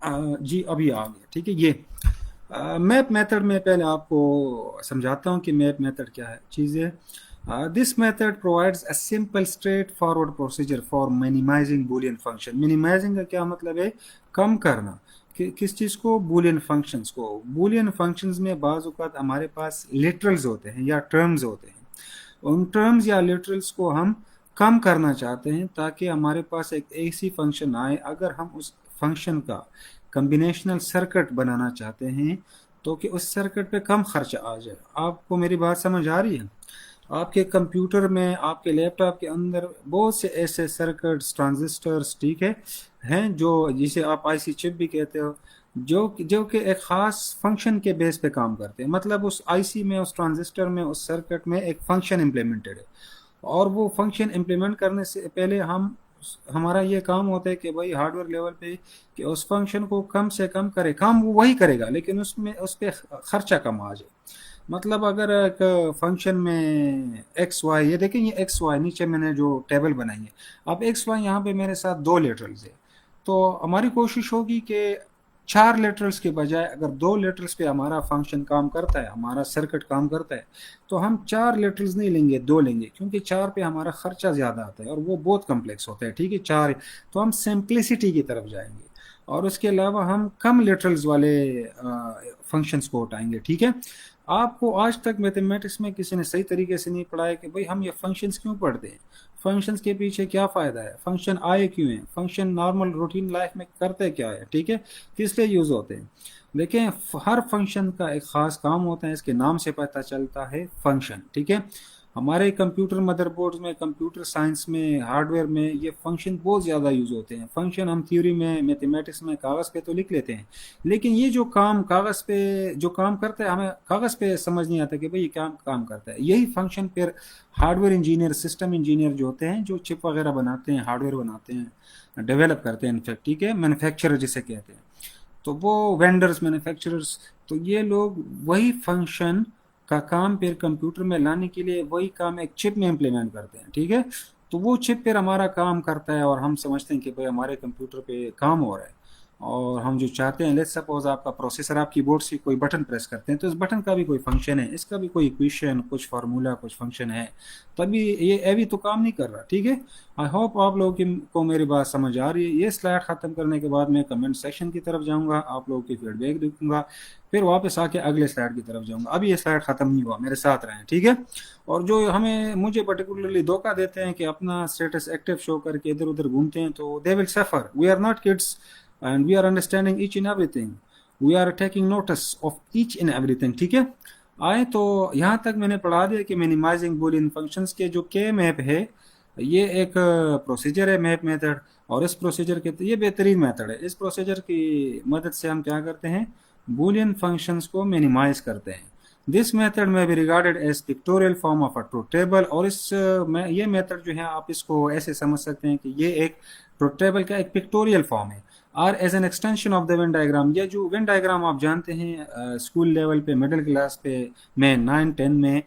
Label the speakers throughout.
Speaker 1: जी अभी आ गया। ठीक है, ये मैप मेथड में पहले आपको समझाता हूँ कि मैप मेथड क्या है चीज़ें। This method provides a simple straight forward procedure for minimizing Boolean function. Minimizing का क्या मतलब है? कम करना। किस चीज़ को? बूलियन फंक्शंस को। बूलियन फंक्शंस में बाज़ औक़ात हमारे पास लिटरल्स होते हैं या टर्म्स होते हैं। उन टर्म्स या लिटरल्स को हम कम करना चाहते हैं ताकि हमारे पास एक ऐसी फंक्शन आए, अगर हम उस फंक्शन का कम्बिनेशनल सर्किट बनाना चाहते हैं तो कि उस सर्किट पे कम खर्च आ जाए। आपको मेरी बात समझ आ रही है? आपके कंप्यूटर में, आपके लैपटॉप के अंदर बहुत से ऐसे सर्किट्स, ट्रांजिस्टर्स, ठीक है, हैं जो, जिसे आप आईसी चिप भी कहते हो, जो कि एक ख़ास फंक्शन के बेस पे काम करते हैं। मतलब उस आईसी में, उस ट्रांजिस्टर में, उस सर्किट में एक फंक्शन इम्प्लीमेंटेड है, और वो फंक्शन इम्प्लीमेंट करने से पहले हमारा ये काम होता है कि भाई हार्डवेयर लेवल पे कि उस फंक्शन को कम से कम करे। काम वो वही करेगा लेकिन उसमें उस पर खर्चा कम आ जाए। मतलब अगर एक फंक्शन में एक्स वाई, ये देखें, ये एक्स वाई नीचे मैंने जो टेबल बनाई है, अब एक्स वाई यहाँ पे मेरे साथ दो लेटरल्स है, तो हमारी कोशिश होगी कि चार लेटरल्स के बजाय अगर दो लेटरल्स पे हमारा फंक्शन काम करता है, हमारा सर्किट काम करता है, तो हम चार लेटरल्स नहीं लेंगे, दो लेंगे, क्योंकि चार पे हमारा खर्चा ज़्यादा आता है और वो बहुत कम्प्लेक्स होता है। ठीक है, चार, तो हम सिंप्लिसिटी की तरफ जाएंगे और उसके अलावा हम कम लेटरल्स वाले फंक्शंस को उठाएंगे। ठीक है, आपको आज तक मैथमेटिक्स में किसी ने सही तरीके से नहीं पढ़ाया कि भाई हम ये फंक्शंस क्यों पढ़ते हैं, फंक्शंस के पीछे क्या फ़ायदा है, फंक्शन आए क्यों हैं, फंक्शन नॉर्मल रूटीन लाइफ में करते क्या है, ठीक है, किस लिए यूज़ होते हैं। देखें, हर फंक्शन का एक ख़ास काम होता है, इसके नाम से पता चलता है फंक्शन। ठीक है, हमारे कंप्यूटर मदरबोर्ड्स में, कंप्यूटर साइंस में, हार्डवेयर में ये फंक्शन बहुत ज़्यादा यूज़ होते हैं। फंक्शन हम थ्योरी में, मैथमेटिक्स में कागज़ पे तो लिख लेते हैं, लेकिन ये जो काम कागज़ पे जो काम करता है, हमें कागज़ पे समझ नहीं आता कि भाई ये क्या काम करता है। यही फंक्शन फिर हार्डवेयर इंजीनियर, सिस्टम इंजीनियर जो होते हैं, जो चिप वगैरह बनाते हैं, हार्डवेयर बनाते हैं, डेवलप करते हैं इनफैक्ट, ठीक है, मैन्युफैक्चरर जिसे कहते हैं, तो वो वेंडर्स, मैन्युफैक्चरर्स, तो ये लोग वही फंक्शन का काम फिर कंप्यूटर में लाने के लिए वही काम एक चिप में इम्प्लीमेंट करते हैं। ठीक है, तो वो चिप फिर हमारा काम करता है और हम समझते हैं कि भाई हमारे कंप्यूटर पे काम हो रहा है, और हम जो चाहते हैं, लेट्स सपोज आपका प्रोसेसर, आप कीबोर्ड से कोई बटन प्रेस करते हैं तो इस बटन का भी कोई फंक्शन है, इसका भी कोई इक्वेशन, कुछ फार्मूला, कुछ फंक्शन है, तभी ये अभी तो काम नहीं कर रहा। ठीक है, आई होप आप लोगों को मेरी बात समझ आ रही है। ये स्लाइड ख़त्म करने के बाद मैं कमेंट सेक्शन की तरफ जाऊंगा, आप लोगों की फीडबैक देखूंगा, फिर वापस आके अगले स्लाइड की तरफ जाऊंगा। अभी ये स्लाइड ख़त्म नहीं हुआ, मेरे साथ रहें। ठीक है, और जो मुझे पर्टिकुलरली धोखा देते हैं कि अपना स्टेटस एक्टिव शो करके इधर उधर घूमते हैं, तो they will suffer. We are not kids and we are understanding each and everything, we are taking notice of each and everything। ठीक है, आए तो यहाँ तक मैंने पढ़ा दिया कि मिनिमाइजिंग बूलियन फंक्शंस के जो के मैप है, ये एक प्रोसीजर है, मैप मेथड, और इस प्रोसीजर के, ये बेहतरीन मेथड है। इस प्रोसीजर की मदद से हम क्या करते हैं, बूलियन फंक्शंस को मिनिमाइज करते हैं। This method may be regarded as pictorial form of a truth table, और ये मेथड जो है, आप इसको ऐसे समझ सकते हैं कि ये एक ट्रूथ टेबल का एक पिक्टोरियल फॉर्म है, or as an extension of the Venn diagram. ये जो वेन डायग्राम आप जानते हैं स्कूल लेवल पे, मिडिल क्लास पे में, 9-10 में,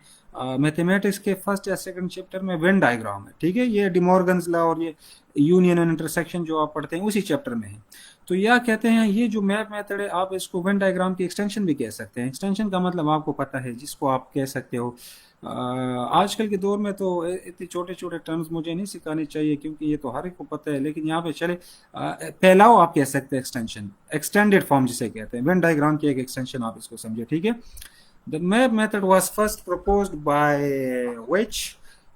Speaker 1: मैथमेटिक्स के फर्स्ट या सेकंड चैप्टर में वेन डायग्राम है। ठीक है, ये डिमॉर्गन्स लॉ और ये यूनियन एंड इंटरसेक्शन जो आप पढ़ते हैं उसी चैप्टर में है। तो यह कहते हैं, ये जो मैप मेथड है, आप इसको वेन डायग्राम की एक्सटेंशन भी कह सकते हैं। एक्सटेंशन का मतलब आपको पता है, जिसको आप कह सकते हो, आजकल के दौर में तो इतने छोटे छोटे टर्म्स मुझे नहीं सिखाने चाहिए क्योंकि ये तो हर एक को पता है, लेकिन यहाँ पे चले, फैलाव आप कह सकते हैं, एक्सटेंशन, एक्सटेंडेड फॉर्म जिसे कहते हैं, वेन डायग्राम की एक एक्सटेंशन, आप इसको समझे। ठीक है, the map method was first proposed by vetch,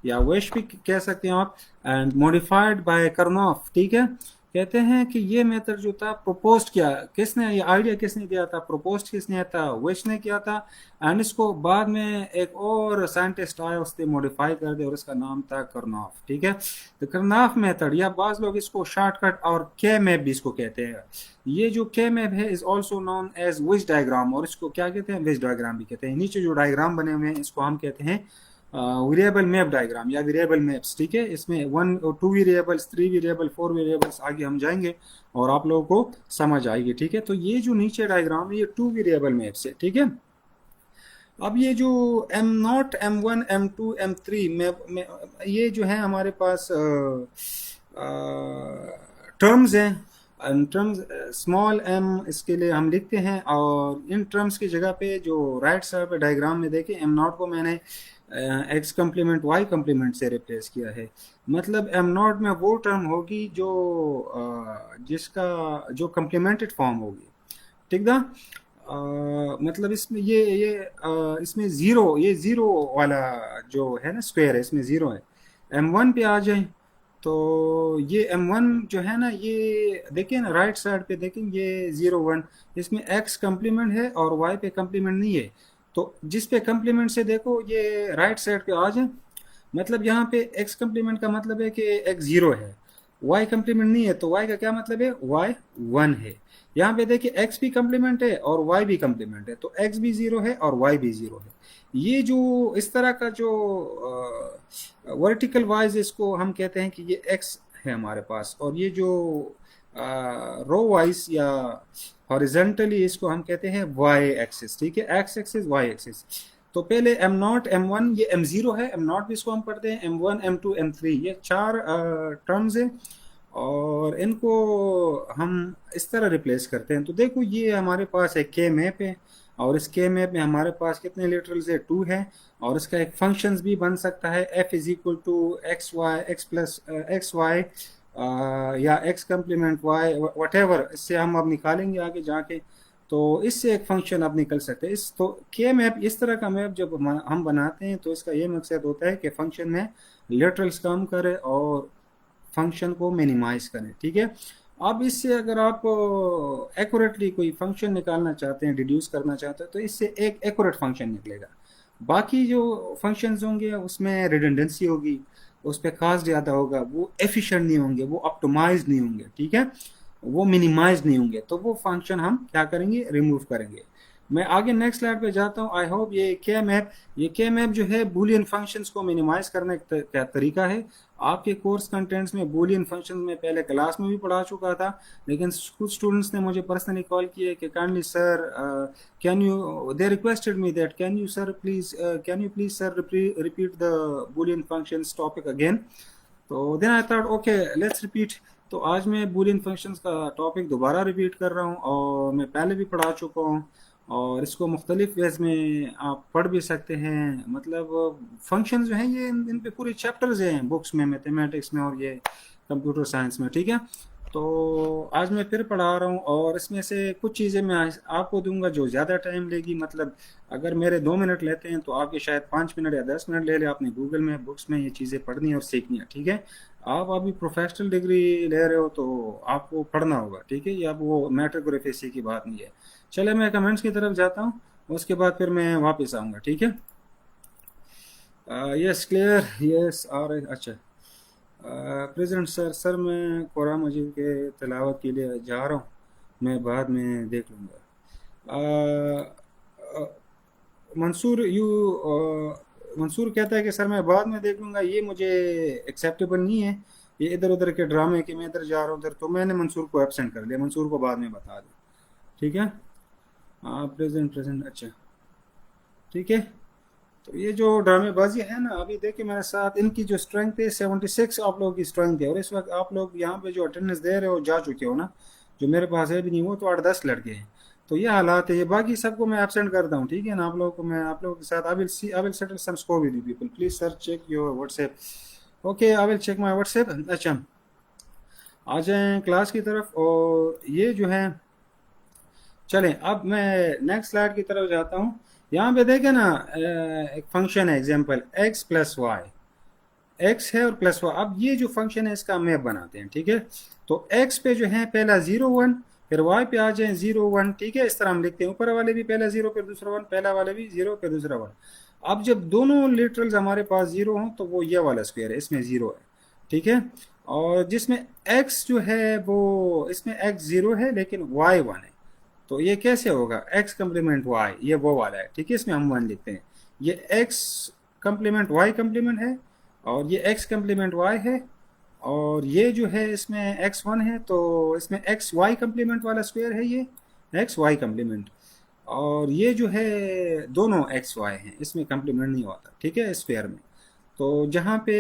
Speaker 1: या वेच भी कह सकते हैं आप, एंड मॉडिफाइड बाय करनॉफ। ठीक है, कहते हैं कि ये मेथड जो था, प्रपोज किया किसने, ये आइडिया किसने दिया था, प्रपोज किसने था, वेच ने किया था, एंड इसको बाद में एक और साइंटिस्ट आया, उसने मॉडिफाई कर दिया और इसका नाम था करनॉफ। ठीक है, तो करनॉफ मेथड, या बाज लोग इसको शॉर्टकट और के मैप भी इसको कहते हैं। ये जो के मैप है is also known as Veitch diagram, और इसको क्या कहते हैं, विज डायग्राम भी कहते हैं। नीचे जो डायग्राम बने हुए हैं इसको हम कहते हैं वेरिएबल मैप डायग्राम या वेरिएबल मैप्स। ठीक है, इसमें 1 और 2 वेरिएबल्स, 3 वेरिएबल, 4 वेरिएबल्स, आगे हम जाएंगे और आप लोगों को समझ आएगी। ठीक है, तो ये जो नीचे डायग्राम है, ये 2 वेरिएबल मैप्स है। ठीक है, अब ये जो M0, M1, M2, M3 में ये जो है हमारे पास टर्म्स हैं, इन टर्म्स स्मॉल एम इसके लिए हम लिखते हैं, और इन टर्म्स की जगह पे जो राइट साइड पे डायग्राम में देखें एम नॉट को मैंने एक्स कम्प्लीमेंट वाई कम्प्लीमेंट से रिप्लेस किया है। मतलब एम नॉट में वो टर्म होगी जो जिसका जो कम्प्लीमेंटेड फॉर्म होगी, ठीक ना। मतलब इसमें इसमें ज़ीरो, ये ज़ीरो वाला जो है ना स्क्वायर है, इसमें ज़ीरो है। एम वन पे आ जाए तो ये एम वन जो है ना, ये देखिए ना राइट साइड पे देखें, ये ज़ीरो वन, इसमें एक्स कम्प्लीमेंट है और वाई पे कम्प्लीमेंट नहीं है। तो जिस पे कम्प्लीमेंट से देखो ये राइट साइड पे आ जाए, मतलब यहाँ पे एक्स कम्प्लीमेंट का मतलब है कि एक्स ज़ीरो है, वाई कम्प्लीमेंट नहीं है तो वाई का क्या मतलब है, वाई वन है। यहाँ पे देखिए एक्स भी कम्प्लीमेंट है और वाई भी कम्प्लीमेंट है, तो एक्स भी ज़ीरो है और वाई भी ज़ीरो है। ये जो इस तरह का जो वर्टिकल वाइज इसको हम कहते हैं कि ये एक्स है हमारे पास, और ये जो रो वाइज या हॉरिजेंटली इसको हम कहते हैं वाई एक्सिस, ठीक है, एक्स एक्सिस वाई एक्सिस। तो पहले एम नॉट एम वन, ये एम ज़ीरो है, एम नॉट भी इसको हम पढ़ते हैं, M one M two M three, ये चार टर्म्स हैं, और इनको हम इस तरह रिप्लेस करते हैं। तो देखो ये हमारे पास एक के मैप है, और इस के मैप में हमारे पास कितने लिटरल्स है, टू है, और इसका एक फंक्शंस भी बन सकता है F is equal to x y x plus x y या x complement y whatever, इससे हम अब निकालेंगे आगे जाके। तो इससे एक फंक्शन अब निकल सकते हैं। इस तो के मैप, इस तरह का मैप जब हम बनाते हैं तो इसका ये मकसद होता है कि फंक्शन में लिटरल्स कम करे और फंक्शन को मिनिमाइज करें, ठीक है। अब इससे अगर आप एक्यूरेटली कोई फंक्शन निकालना चाहते हैं, डिड्यूस करना चाहते हैं, तो इससे एक एक्यूरेट फंक्शन निकलेगा। बाकी जो फंक्शंस होंगे उसमें रिडंडेंसी होगी, उस पर कास्ट ज़्यादा होगा, वो एफिशिएंट नहीं होंगे, वो ऑप्टिमाइज नहीं होंगे, ठीक है, वो मिनिमाइज नहीं होंगे, तो वो फंक्शन हम क्या करेंगे, रिमूव करेंगे। मैं आगे नेक्स्ट स्लाइड पे जाता हूँ। आई होप ये के मैप जो है बूलियन फंक्शंस को मिनिमाइज करने का तरीका है। आपके कोर्स कंटेंट्स में बूलियन फंक्शन में पहले क्लास में भी पढ़ा चुका था, लेकिन कुछ स्टूडेंट्स ने मुझे पर्सनली कॉल किया कि kindly sir can you, they requested me that can you sir please, can you please sir repeat the Boolean functions topic again. तो then I thought okay let's repeat. तो आज मैं Boolean functions का topic दोबारा repeat कर रहा हूँ, और मैं पहले भी पढ़ा चुका हूँ, और इसको मुख्तलिफ वेज में आप पढ़ भी सकते हैं। मतलब फंक्शन जो हैं ये इन पे पूरे चैप्टर्स हैं बुक्स में, मैथमेटिक्स में और ये कंप्यूटर साइंस में, ठीक है। तो आज मैं फिर पढ़ा रहा हूँ, और इसमें से कुछ चीज़ें मैं आपको दूंगा जो ज़्यादा टाइम लेगी। मतलब अगर मेरे 2 मिनट लेते हैं तो आपके शायद 5 मिनट या 10 मिनट ले ले, आपने गूगल में बुक्स में ये चीज़ें पढ़नी है और सीखनी है, ठीक है। आप अभी प्रोफेशनल डिग्री ले रहे हो तो आपको पढ़ना होगा, ठीक है, ये अब वो मैट्रिक और एफएससी की बात नहीं है। चले मैं कमेंट्स की तरफ जाता हूँ, उसके बाद फिर मैं वापस आऊँगा, ठीक है। यस क्लियर, यस आ रहे, अच्छा। प्रेसिडेंट सर मैं कुरान मजीद के तिलावत के लिए जा रहा हूँ, मैं बाद में देख लूँगा। मंसूर कहता है कि सर मैं बाद में देख लूँगा, ये मुझे एक्सेप्टेबल नहीं है, ये इधर उधर के ड्रामे कि मैं इधर जा रहा हूँ उधर, तो मैंने मंसूर को एब्सेंट कर दिया, मंसूर को बाद में बता दें, ठीक है। हाँ प्रेजेंट अच्छा, ठीक है। तो ये जो ड्रामेबाजी है ना, अभी देखिए मेरे साथ इनकी जो स्ट्रेंथ है 76 आप लोगों की स्ट्रेंथ है, और इस वक्त आप लोग यहाँ पे जो अटेंडेंस दे रहे हो जा चुके हो ना, जो मेरे पास है भी नहीं वो तो 8-10 लड़के हैं। तो ये हालात है, ये बाकी सबको मैं एब्सेंट करता हूँ, ठीक है ना। आप लोगों को मैं आप लोगों के साथ I will settle some score with you people, please sir check your WhatsApp. Okay I will check my WhatsApp. अच्छा आ जाएँ क्लास की तरफ, और ये जो है चलें अब मैं नेक्स्ट स्लाइड की तरफ जाता हूँ। यहाँ पे देखें ना एक फंक्शन है example X plus Y, X है और प्लस वाई। अब ये जो फंक्शन है इसका मैप बनाते हैं, ठीक है। तो एक्स पे जो है पहला 0 1, फिर वाई पे आ जाए 0 1, ठीक है, इस तरह हम लिखते हैं। ऊपर वाले भी पहला 0 फिर दूसरा 1, पहला वाले भी 0 फिर दूसरा 1। अब जब दोनों लिटरल्स हमारे पास 0 हों तो वो ये वाला स्क्वायर है, इसमें 0 है, ठीक है। और जिसमें x जो है वो इसमें x 0 है लेकिन y 1 है, तो ये कैसे होगा, x कम्प्लीमेंट y, ये वो वाला है, ठीक है, इसमें हम 1 लिखते हैं। ये x कम्प्लीमेंट y कम्प्लीमेंट है, और ये x कम्प्लीमेंट y है, और ये जो है इसमें x 1 है, तो इसमें x y कम्प्लीमेंट वाला स्क्वायर है, ये x y कम्प्लीमेंट। और ये जो है दोनों x y हैं, इसमें कम्प्लीमेंट नहीं होता, ठीक है, स्क्वायर में। तो जहाँ पे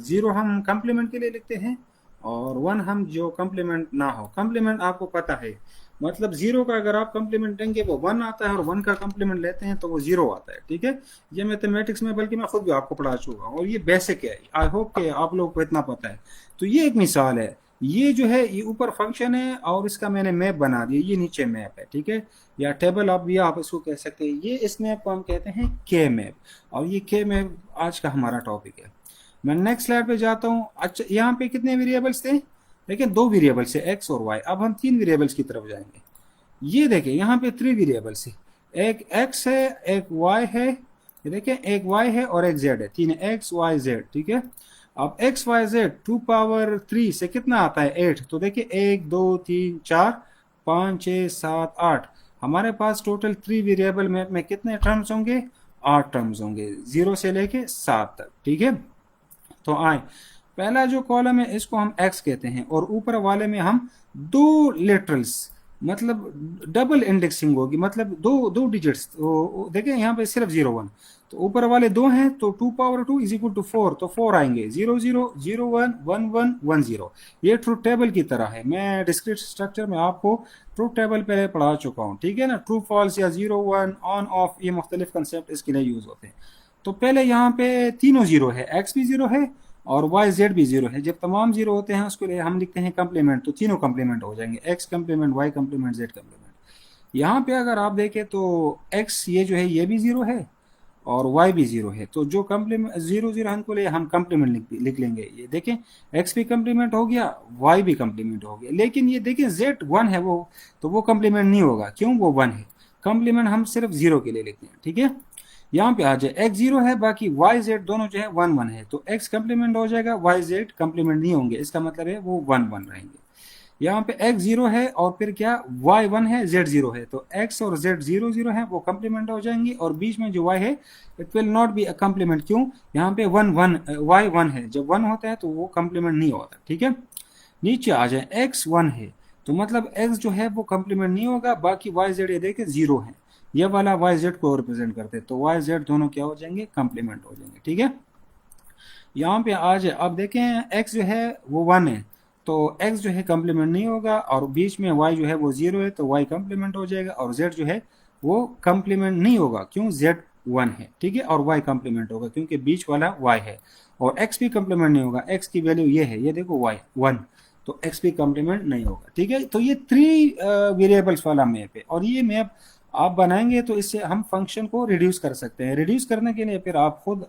Speaker 1: 0 हम कम्प्लीमेंट के लिए लिखते हैं, और वन हम जो कम्प्लीमेंट ना हो। कम्प्लीमेंट आपको पता है, मतलब जीरो का अगर आप कम्प्लीमेंट देंगे वो वन आता है, और वन का कम्प्लीमेंट लेते हैं तो वो जीरो आता है। ठीक है, ये मैथमेटिक्स में बल्कि मैं खुद भी आपको पढ़ा चुका हूँ, और ये बेसिक है, आई होप कि आप लोगों को इतना पता है। तो ये एक मिसाल है, ये जो है ये ऊपर फंक्शन है और इसका मैंने मैप बना दिया, ये नीचे मैप है। ठीक है, या टेबल आप भी आप इसको कह सकते हैं। ये इस मैप को हम कहते हैं के मैप, और ये के मैप आज का हमारा टॉपिक है। मैं नेक्स्ट स्लाइड पे जाता हूँ। अच्छा, यहाँ पे कितने वेरिएबल्स थे? देखिए दो वेरिएबल्स है, एक्स और वाई। अब हम तीन वेरिएबल्स की तरफ जाएंगे। ये देखिए यहाँ पे थ्री वेरिएबल्स है, एक एक्स है, एक वाई है, ये देखिए एक वाई है और एक जेड है, तीन एक्स वाई जेड। ठीक है, अब X Y Z two power three से कितना आता है? एट। तो देखिए एक दो तीन चार पाँच छः सात आठ, हमारे पास टोटल थ्री वेरिएबल मैप में कितने टर्म्स होंगे? आठ टर्म्स होंगे, जीरो से लेके सात तक। ठीक है, तो आए पहला जो कॉलम है इसको हम एक्स कहते हैं, और ऊपर वाले में हम दो लिटरल्स, मतलब डबल इंडेक्सिंग होगी, मतलब दो दो डिजिट्स। तो देखिए यहाँ पे सिर्फ जीरो वन, तो ऊपर वाले दो हैं, तो two power two is equal to four, तो फोर आएंगे। Zero zero zero one one one one zero, ये ट्रूथ टेबल की तरह है। मैं डिस्क्रीट स्ट्रक्चर में आपको ट्रूथ टेबल पहले पढ़ा चुका हूँ। ठीक है ना, ट्रू फॉल्स या जीरो वन ऑन ऑफ, ये मुख्तलिफ कंसेप्ट इसके लिए यूज होते हैं। तो पहले यहाँ पे तीनों जीरो है, एक्स भी जीरो है और वाई जेड भी जीरो है। जब तमाम जीरो होते हैं उसके लिए हम लिखते हैं कंप्लीमेंट, तो तीनों कंप्लीमेंट हो जाएंगे, X complement, Y complement, Z complement. यहाँ पे अगर आप देखें तो एक्स ये जो है ये भी जीरो है और वाई भी जीरो है, तो जो कंप्लीमेंट जीरो जीरो हमको लिए हम कंप्लीमेंट लिख लेंगे। ये देखें एक्स भी कंप्लीमेंट हो गया, वाई भी कंप्लीमेंट हो गया, लेकिन ये देखें जेड वन है वो, तो वो कंप्लीमेंट नहीं होगा, क्यों? वो वन है। कंप्लीमेंट हम सिर्फ जीरो के लिए लिखते हैं। ठीक है, यहाँ पे आ जाए एक्स जीरो है, बाकी वाई जेड दोनों जो है वन वन है, तो एक्स कंप्लीमेंट हो जाएगा, वाई जेड कंप्लीमेंट नहीं होंगे, इसका मतलब है वो वन वन रहेंगे। यहाँ पे एक्स जीरो है और फिर क्या, वाई वन है, जेड जीरो है, तो एक्स और जेड जीरो जीरो है, वो कंप्लीमेंट हो जाएंगे, और बीच में जो वाई है it will not be a complement, क्यों? यहाँ पे वन वन, वाई वन है, जब वन होता है तो वो कंप्लीमेंट नहीं होता। ठीक है, नीचे आ जाए एक्स वन है, तो मतलब एक्स जो है वो कंप्लीमेंट नहीं होगा, बाकी वाई जेड ये देखे जीरो है, ये वाला वाई जेड को रिप्रेजेंट करते हैं, तो वाई जेड दोनों क्या हो जाएंगे? कंप्लीमेंट हो जाएंगे। ठीक है, यहाँ पे आ जाए, अब देखें एक्स जो है वो वन है, तो एक्स जो है कंप्लीमेंट नहीं होगा, और बीच में वाई जो है वो जीरो है, तो वाई कंप्लीमेंट हो जाएगा, और जेड जो है वो कंप्लीमेंट नहीं होगा, क्यों? जेड वन है। ठीक है, और वाई कंप्लीमेंट होगा क्योंकि बीच वाला वाई है, और एक्स भी कंप्लीमेंट नहीं होगा, एक्स की वैल्यू ये है, ये देखो वाई वन, तो एक्स भी कंप्लीमेंट नहीं होगा। ठीक है, तो ये थ्री वेरिएबल्स वाला मैप है, और ये मैप आप बनाएंगे तो इससे हम फंक्शन को रिड्यूस कर सकते हैं। रिड्यूस करने के लिए फिर आप खुद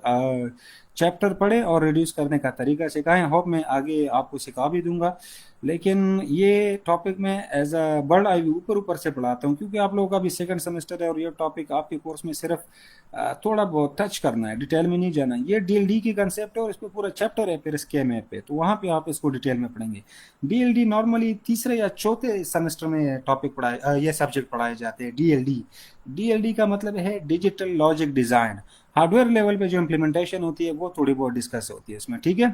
Speaker 1: चैप्टर पढ़े और रिड्यूस करने का तरीका सिखाएं, होप मैं आगे आपको सिखा भी दूंगा, लेकिन ये टॉपिक मैं एज अ बर्ड आई ऊपर ऊपर से पढ़ाता हूँ, क्योंकि आप लोगों का भी सेकंड सेमेस्टर है और ये टॉपिक आपके कोर्स में सिर्फ थोड़ा बहुत टच करना है, डिटेल में नहीं जाना। ये डीएलडी की कंसेप्ट है और इस पर पूरा चैप्टर है फिर इसके मैप पे, तो वहाँ पे आप इसको डिटेल में पढ़ेंगे। डीएलडी नॉर्मली तीसरे या चौथे सेमेस्टर में टॉपिक पढ़ाए, ये सब्जेक्ट पढ़ाए जाते हैं। डीएलडी, डीएलडी का मतलब है digital logic design. Hardware level पे जो इम्प्लीमेंटेशन होती है वो थोड़ी बहुत डिस्कस होती है इसमें। ठीक है,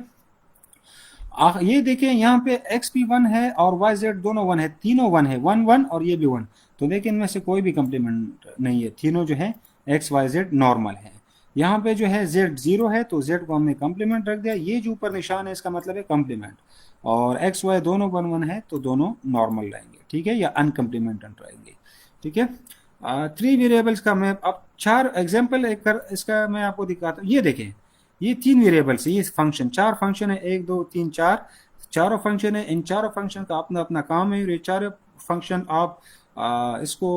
Speaker 1: ये देखें यहाँ पे एक्स भी वन है और वाई जेड दोनों वन है, तीनों वन है, वन वन और ये भी वन, तो देखिए इनमें से कोई भी कंप्लीमेंट नहीं है, तीनों जो है एक्स वाई जेड नॉर्मल है। यहाँ पे जो है जेड जीरो है, तो जेड को हमने कंप्लीमेंट रख दिया, ये जो ऊपर निशान है इसका मतलब है कंप्लीमेंट, और एक्स वाई दोनों वन वन है तो दोनों नॉर्मल रहेंगे। ठीक है, या अनकम्प्लीमेंटेड रहेंगे। ठीक है, थ्री वेरिएबल्स का मैं अब चार एग्जाम्पल एक कर इसका मैं आपको दिखाता हूँ। ये देखें ये तीन वेरिएबल्स है, ये फंक्शन, चार फंक्शन है, एक दो तीन चार, चारों फंक्शन है, इन चारों फंक्शन का अपना अपना काम है, ये चारों फंक्शन आप इसको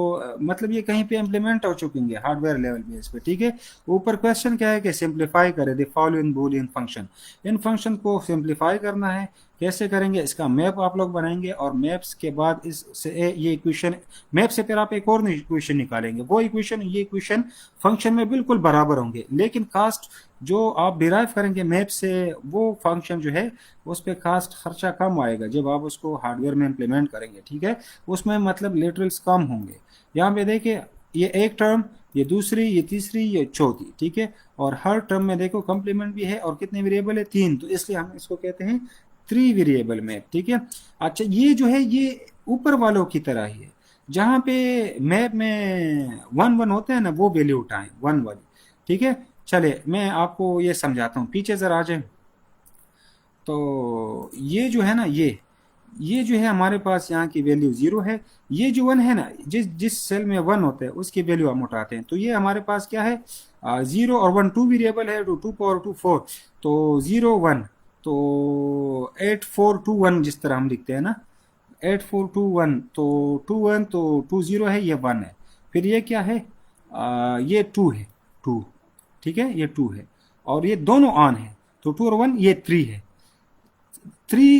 Speaker 1: मतलब ये कहीं पे इम्प्लीमेंट हो चुके हैं हार्डवेयर लेवल बेस पे। ठीक है, ऊपर क्वेश्चन क्या है कि सिंप्लीफाई करें the following Boolean function, in function को सिंप्लीफाई करना है। कैसे करेंगे? इसका मैप आप लोग बनाएंगे, और मैप्स के बाद इससे ये इक्वेशन, मैप से फिर आप एक और इक्वेशन निकालेंगे, वो इक्वेशन ये इक्वेशन फंक्शन में बिल्कुल बराबर होंगे, लेकिन कास्ट जो आप डिराइव करेंगे मैप से वो फंक्शन जो है उस पर कास्ट खर्चा कम आएगा जब आप उसको हार्डवेयर में इम्प्लीमेंट करेंगे। ठीक है, उसमें मतलब लिटरल्स कम होंगे। यहाँ पे देखिए ये एक टर्म, ये दूसरी, ये तीसरी, ये चौथी। ठीक है, और हर टर्म में देखो कंप्लीमेंट भी है, और कितने वेरिएबल है? तीन, तो इसलिए हम इसको कहते हैं थ्री वेरिएबल मैप। ठीक है, अच्छा ये जो है ये ऊपर वालों की तरह ही है, जहाँ पे मैप में वन वन होते हैं ना, वो वैल्यू उठाएं वन वाली। ठीक है, चले मैं आपको ये समझाता हूँ, पीछे जरा आ जाए। तो ये जो है ना, ये जो है हमारे पास यहाँ की वैल्यू 0 है। ये जो 1 है ना, जिस जिस सेल में 1 होता है उसकी वैल्यू हम उठाते हैं। तो ये हमारे पास क्या है, 0 और 1 टू वेरिएबल है, तो 2 पावर 2 4, तो 0 1, तो 8 4 2 1 जिस तरह हम लिखते हैं ना, 8 4 2 1, तो 2 1, तो 2 0 है, ये 1 है। फिर ये क्या है, ये 2 है, 2, ठीक है, ये 2 है और ये दोनों ऑन है, तो 2 और 1 ये 3 है। 3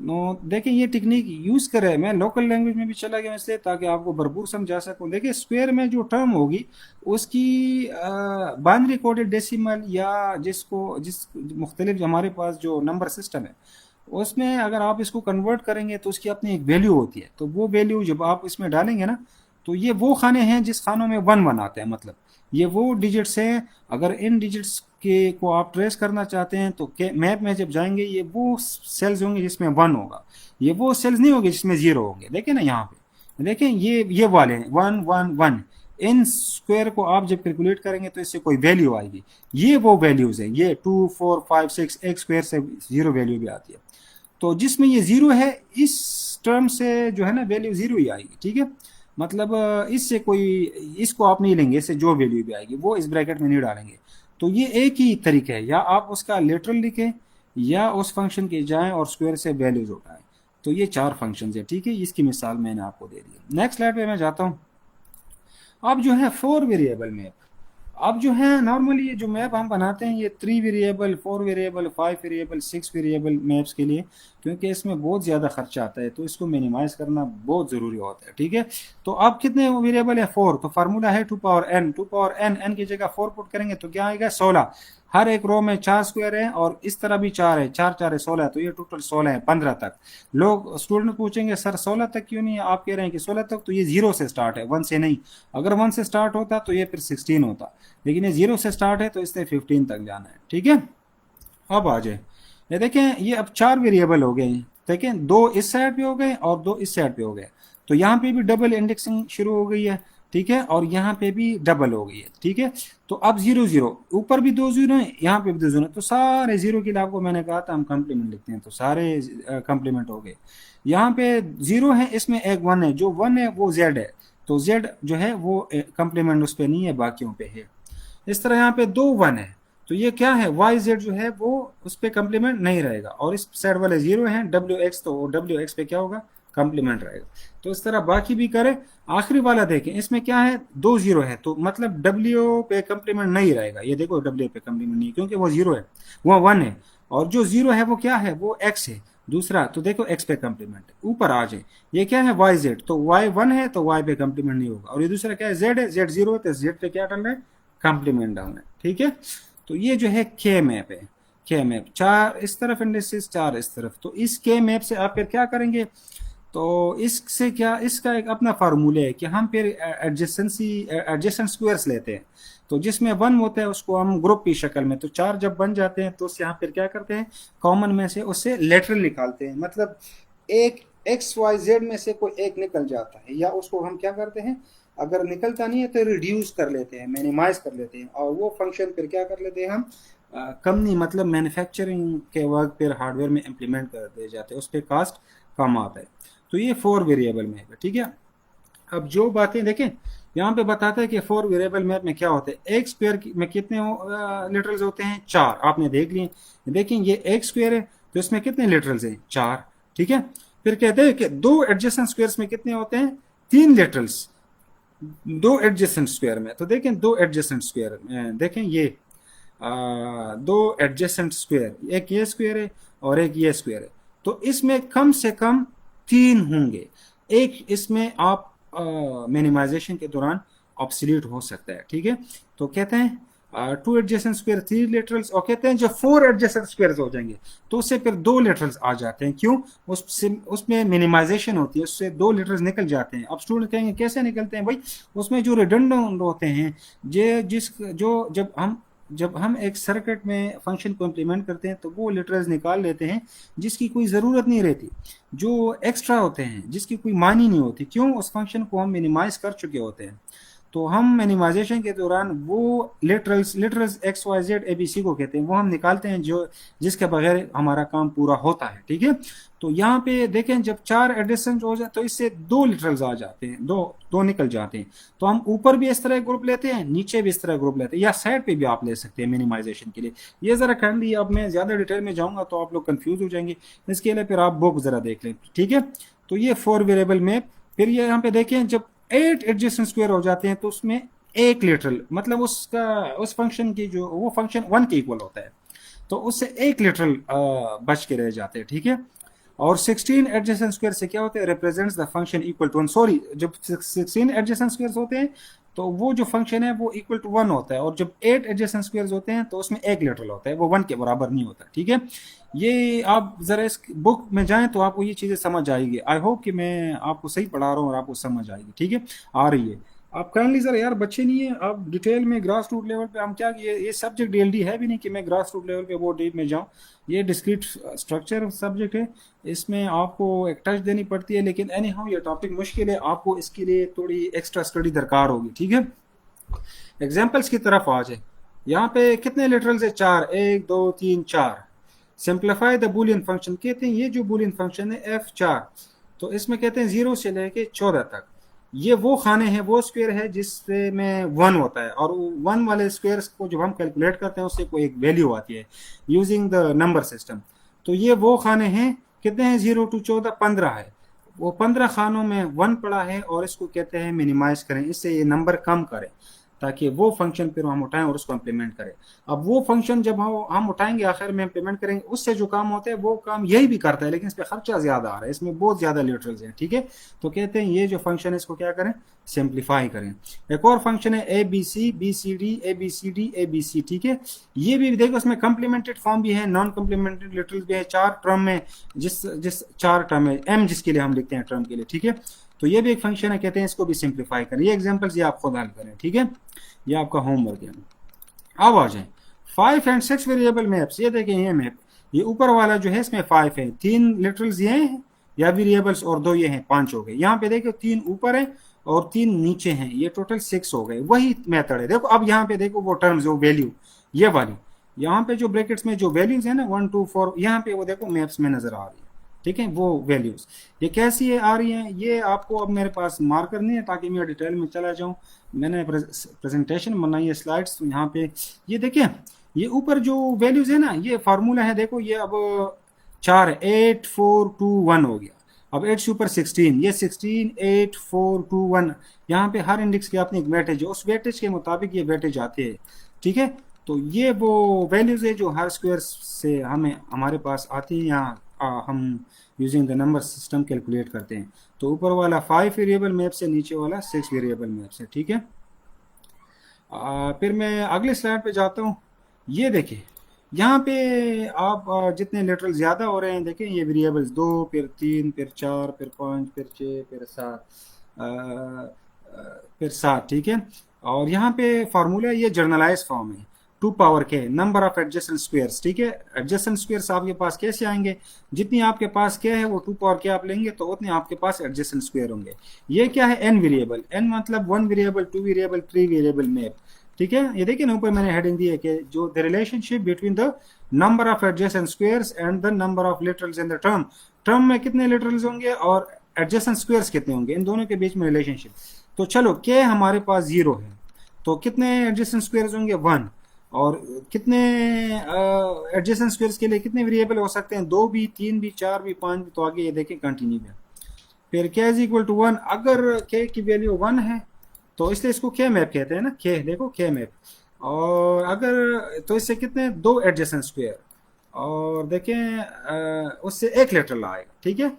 Speaker 1: नो देखें ये टेक्निक यूज़ करें, मैं लोकल लैंग्वेज में भी चला गया इसलिए ताकि आपको भरपूर समझा सकूं. देखिए स्क्वायर में जो टर्म होगी उसकी बाइनरी कोडेड डेसिमल या जिस मुख्तलिफ हमारे पास जो नंबर सिस्टम है उसमें अगर आप इसको कन्वर्ट करेंगे तो उसकी अपनी एक वैल्यू होती है. तो वो वैल्यू जब आप इसमें डालेंगे ना, तो ये वो खाने हैं जिस खानों में 1 1 आते हैं, मतलब ये वो डिजिट्स हैं. अगर इन डिजिट्स के को आप ट्रेस करना चाहते हैं तो मैप में जब जाएंगे ये वो सेल्स होंगे जिसमें 1 होगा, ये वो सेल्स नहीं होंगे जिसमें 0 होंगे. देखें ना यहाँ पे, देखें ये वाले हैं 1 1 1. इन स्क्वायर को आप जब कैलकुलेट करेंगे तो इससे कोई वैल्यू आएगी, ये वो वैल्यूज हैं. ये 2 4 5 6 एक स्क्वायर से 0 वैल्यू भी आती है. तो जिसमें ये 0 है इस टर्म से जो है ना वैल्यू 0 ही आएगी. ठीक है, मतलब इससे कोई, इसको आप नहीं लेंगे, इससे जो वैल्यू भी आएगी वो इस ब्रैकेट में नहीं डालेंगे. तो ये एक ही तरीका है, या आप उसका लेटरल लिखें या उस फंक्शन के जाएं और स्क्वायर से वैल्यूज उठाएं. तो ये 4 फंक्शन है. ठीक है, इसकी मिसाल मैंने आपको दे दी. नेक्स्ट स्लाइड पे मैं जाता हूँ. अब जो है 4 वेरिएबल मैप. अब जो है नॉर्मली ये जो मैप हम बनाते हैं ये 3 variable 4 variable 5 variable 6 variable maps के लिए, क्योंकि इसमें बहुत ज़्यादा खर्चा आता है तो इसको मिनिमाइज करना बहुत ज़रूरी होता है. ठीक है, तो अब कितने वेरिएबल है 4, तो फार्मूला है 2 power n. 2 power n, n की जगह 4 पुट करेंगे तो क्या आएगा 16. हर एक रो में 4 स्क्वायर है और इस तरह भी 4 है, 4 4 है 16, तो ये टोटल 16 है. 15 तक लोग स्टूडेंट पूछेंगे सर 16 तक क्यों नहीं है, आप कह रहे हैं कि 16 तक, तो ये 0 से स्टार्ट है 1 से नहीं. अगर 1 से स्टार्ट होता तो ये फिर 16 होता, लेकिन ये 0 से स्टार्ट है तो इससे 15 तक जाना है. ठीक है, अब आ जाए, ये देखें ये अब 4 वेरिएबल हो गए हैं. देखें 2 इस साइड पे हो गए और 2 इस साइड पे हो गए, तो यहाँ पे भी डबल इंडेक्सिंग शुरू हो गई है. ठीक है, और यहाँ पे भी डबल हो गई है. ठीक है, तो अब 0 0, ऊपर भी 2 0 है, यहाँ पे भी 2 0 है, तो सारे 0 के लिए आपको मैंने कहा था हम कम्प्लीमेंट लिखते हैं, तो सारे कम्प्लीमेंट हो गए. यहाँ पे 0 है, इसमें एक 1 है, जो 1 है वो z है, तो z जो है वो कम्प्लीमेंट उस पर नहीं है, बाकियों पे है. इस तरह यहाँ पे 2 1 है, तो ये क्या है yz जो है वो उस पर कम्प्लीमेंट नहीं रहेगा, और इस साइड वाले 0 है wx, तो wx पे क्या होगा कम्प्लीमेंट रहेगा. तो इस तरह बाकी भी करें. आखिरी वाला देखें, इसमें क्या है 2 0 है, तो मतलब w पे कम्प्लीमेंट नहीं रहेगा. ये देखो w पे कम्प्लीमेंट नहीं, क्योंकि वो 0 है, वो 1 है, और जो 0 है वो क्या है वो x है दूसरा, तो देखो x पे कम्प्लीमेंट. ऊपर आ जाए, ये क्या है yz, तो y 1 है तो y पे कम्प्लीमेंट नहीं होगा, और ये दूसरा क्या है z है, z 0 है तो z पे क्या डालना है कम्प्लीमेंट डालना है. ठीक है, तो ये जो है k मैप है. k मैप 4 इस तरफ इंडिसेस 4 इस तरफ, तो इस k मैप से आप फिर क्या करेंगे, तो इससे क्या, इसका एक अपना फार्मूला है कि हम फिर एडजेसेंट स्क्वायर्स लेते हैं, तो जिसमें 1 होता है उसको हम ग्रुप की शक्ल में, तो 4 जब बन जाते हैं तो उससे हम फिर क्या करते हैं कॉमन में से उससे लेटरल निकालते हैं, मतलब एक एक्स वाई जेड में से कोई एक निकल जाता है, या उसको हम क्या करते हैं अगर निकलता नहीं है तो रिड्यूस कर लेते हैं, मिनिमाइज कर लेते हैं, और वो फंक्शन फिर क्या कर लेते हैं हम कंपनी मतलब मैन्युफैक्चरिंग के वक्त फिर हार्डवेयर में इम्प्लीमेंट कर दिए जाते हैं, उस पर कास्ट कम आता है. तो ये 4 वेरिएबल मैप है. ठीक है, अब जो बातें देखें यहाँ पे बताता है कि 4 वेरिएबल मैप में क्या होता है. एक स्क्वायर में कितने लिटरल्स होते हैं 4, आपने देख लिए. देखें ये एक स्क्वायर है तो इसमें कितने लिटरल्स हैं 4. ठीक है, फिर कहते हैं कि 2 एडजेसेंट स्क्वायर्स में कितने होते हैं 3 लिटरल्स 2 एडजेसेंट स्क्वायर में. तो देखें 2 एडजेसेंट स्क्वायर देखें ये 2 एडजेसेंट स्क्वायर, एक ये स्क्वायर है और एक ये स्क्वायर है, तो इसमें कम से कम 3 होंगे. एक इसमें आप मिनिमाइजेशन के दौरान ऑब्सोल्यूट हो सकता है. ठीक है, तो कहते हैं 2 एडजेसेंट स्क्वायर 3 लिटरल्स, और कहते हैं जब 4 एडजेसेंट स्क्वायर्स हो जाएंगे तो उससे फिर 2 लिटरल्स आ जाते हैं. क्यों, उसमें मिनिमाइजेशन होती है, उससे 2 लिटरल्स निकल जाते हैं. अब स्टूडेंट कहेंगे कैसे निकलते हैं भाई, उसमें जो रिडंडेंट होते हैं जो जब हम जब हम एक सर्किट में फंक्शन को इम्प्लीमेंट करते हैं तो वो लिटरल्स निकाल लेते हैं जिसकी कोई ज़रूरत नहीं रहती, जो एक्स्ट्रा होते हैं, जिसकी कोई मानी नहीं होती। क्यों? उस फंक्शन को हम मिनिमाइज कर चुके होते हैं। तो हम मिनिमाइजेशन के दौरान वो literals literals X Y Z A B C को कहते हैं, वो हम निकालते हैं जो जिसके बगैर हमारा काम पूरा होता है। ठीक है, तो यहाँ पे देखें जब 4 एडजेसेंट हो जाए तो इससे 2 लिटरल्स आ जाते हैं, दो दो निकल जाते हैं। तो हम ऊपर भी इस तरह ग्रुप लेते हैं, नीचे भी इस तरह ग्रुप लेते हैं, या साइड पे भी आप ले सकते हैं मिनिमाइजेशन के लिए। ये ज़रा काइंडली, अब मैं ज़्यादा डिटेल में जाऊँगा तो आप लोग कन्फ्यूज हो जाएंगे, इसके लिए फिर आप बुक ज़रा देख लें। ठीक है, तो ये 4 वेरिएबल मैप। फिर ये यहाँ पे देखें जब 8 एडजेसेंट स्क्वायर हो जाते हैं तो उसमें एक लिटरल, मतलब उसका उस फंक्शन की जो वो फंक्शन 1 के इक्वल होता है, तो उससे एक लिटरल बच के रह जाते हैं। ठीक है, और 16 एडजेसेंट स्क्वायर से क्या होता है, represents the function equal to 1। Sorry, जब 16 एडजेसेंट स्क्वायर्स होते हैं तो वो जो फंक्शन है वो इक्वल टू 1 होता है, और जब 8 एडजेसेंट स्क्वायर्स होते हैं तो उसमें एक लिटरल होता है, वो 1 के बराबर नहीं होता। ठीक है, ये आप ज़रा इस बुक में जाएं तो आपको ये चीज़ें समझ आएगी। आई होप कि मैं आपको सही पढ़ा रहा हूँ और आपको समझ आएगी। ठीक है, आ रही है। आप काइंडली ज़रा यार, बच्चे नहीं है आप डिटेल में ग्रास रूट लेवल पे, हम क्या ये सब्जेक्ट डीएलडी है भी नहीं कि मैं ग्रास रूट लेवल पे वो डीप में जाऊँ। ये डिस्क्रीट स्ट्रक्चर सब्जेक्ट है, इसमें आपको एक टच देनी पड़ती है, लेकिन एनी हाउ ये टॉपिक मुश्किल है, आपको इसके लिए थोड़ी एक्स्ट्रा स्टडी दरकार होगी। ठीक है, एग्जाम्पल्स की तरफ आ जाए। यहाँ पे कितने लिटरल्स है? 4, 1 2 3 4। सिंप्लीफाई द बुलियन फंक्शन, कहते हैं ये जो बुलियन फंक्शन है F4, तो इसमें कहते हैं 0 से लेके 14 तक, ये वो खाने हैं, वो स्क्वायर है जिससे में 1 होता है, और 1 वाले स्क्वायर्स को जब हम कैलकुलेट करते हैं उससे कोई एक वैल्यू आती है यूजिंग द नंबर सिस्टम। तो ये वो खाने हैं, कितने हैं? 0 to 14 15 है, वो 15 खानों में 1 पड़ा है, और इसको कहते हैं मिनिमाइज करें, इससे ये नंबर कम करें ताकि वो फंक्शन फिर हम उठाएं और उसको इम्प्लीमेंट करें। अब वो फंक्शन जब हम उठाएंगे आखिर में इम्प्लीमेंट करेंगे, उससे जो काम होता है वो काम यही भी करता है, लेकिन इस पर खर्चा ज्यादा आ रहा है, इसमें बहुत ज्यादा लिटरल्स हैं। ठीक है, तो कहते हैं ये जो फंक्शन है इसको क्या करें? सिंप्लीफाई करें। एक और फंक्शन है A B C B C D A B C D A B C. ठीक है, ये भी देखो इसमें कम्प्लीमेंटेड फॉर्म भी है, नॉन कम्प्लीमेंटेड लिटरल्स भी है, 4 टर्म में, जिस जिस 4 टर्म है, एम जिसके लिए हम लिखते हैं टर्म के लिए। ठीक है, तो ये भी एक फंक्शन है, कहते हैं इसको भी सिंप्लीफाई करें। ये एग्जांपल्स ये आप खुद हल करें। ठीक है, ये आपका होमवर्क है। अब आ जाए 5 एंड 6 वेरिएबल मैप्स। ये देखें ये मैप, ये ऊपर वाला जो है इसमें 5 है, 3 लिटरल्स ये हैं या वेरिएबल्स, और 2 ये हैं, 5 हो गए। यहाँ पे देखो 3 ऊपर है और 3 नीचे हैं, ये टोटल 6 हो गए। वही मेथड है। देखो अब यहाँ पे देखो वो टर्म्स, वो वैल्यू ये वाली, यहाँ पे जो ब्रैकेट्स में जो वैल्यूज है ना 1 2 4, यहाँ पे वो देखो मैप्स में नजर आ रही है। ठीक है, वो वैल्यूज ये कैसी है आ रही हैं, ये आपको, अब मेरे पास मार्कर नहीं है ताकि मैं डिटेल में चला जाऊं, मैंने प्रेजेंटेशन बनाई है स्लाइड्स, तो यहाँ पे ये देखिए, ये ऊपर जो वैल्यूज है ना, ये फार्मूला है, देखो ये अब 4 8 4 2 1 हो गया। अब 8 से ऊपर 16, ये 16 8 4 2 1, यहाँ पे हर इंडेक्स की अपनी एक वेटेज है, उस वेटेज के मुताबिक ये वेटेज आते हैं। ठीक है, तो ये वो वैल्यूज है जो हर स्क्वायर से हमें हमारे पास आती है, यहाँ हम using the number system calculate करते हैं। तो ऊपर वाला 5 वेरिएबल मैप से, नीचे वाला 6 वेरिएबल मैप से। ठीक है, फिर मैं अगले स्लाइड पे जाता हूँ। ये देखिए यहाँ पे आप जितने लिटरल ज़्यादा हो रहे हैं, देखें ये वेरिएबल्स 2 फिर 3 फिर 4 फिर 5 फिर 6 फिर 7 फिर 7। ठीक है, और यहाँ पे फार्मूला ये जर्नलाइज फॉर्म है, 2 पावर के नंबर ऑफ एडजेसेंट स्क्वायर्स। ठीक है, एडजेसेंट स्क्वायर्स आपके पास कैसे आएंगे? जितनी आपके पास क्या है वो 2 पावर के आप लेंगे तो उतने आपके पास एडजेसेंट स्क्वायर होंगे। ये क्या है? एन वेरिएबल, एन मतलब 1 वेरिएबल 2 वेरिएबल 3 वेरिएबल मैप। ठीक है, ये देखिए ना ऊपर मैंने हेडिंग दी है कि जो the relationship between the number of adjacent squares and the number of literals in the term, term में कितने लिटरल्स होंगे और एडजेसेंट स्क्वायर्स कितने होंगे, इन दोनों के बीच में रिलेशनशिप। तो चलो के हमारे पास 0 है, तो कितने एडजेसेंट स्क्वायर्स होंगे? 1। और कितने एडजेसेंट स्क्वायर्स के लिए कितने वेरिएबल हो सकते हैं? 2 भी, 3 भी, 4 भी, 5 भी। तो आगे ये देखें कंटिन्यू है। फिर k इज इक्वल टू 1, अगर k की वैल्यू 1 है तो इसलिए इसको k मैप कहते हैं ना, k देखो k मैप। और अगर तो इससे कितने? 2 एडजेसेंट स्क्वायर, और देखें उससे एक लिटरल आएगा। ठीक है,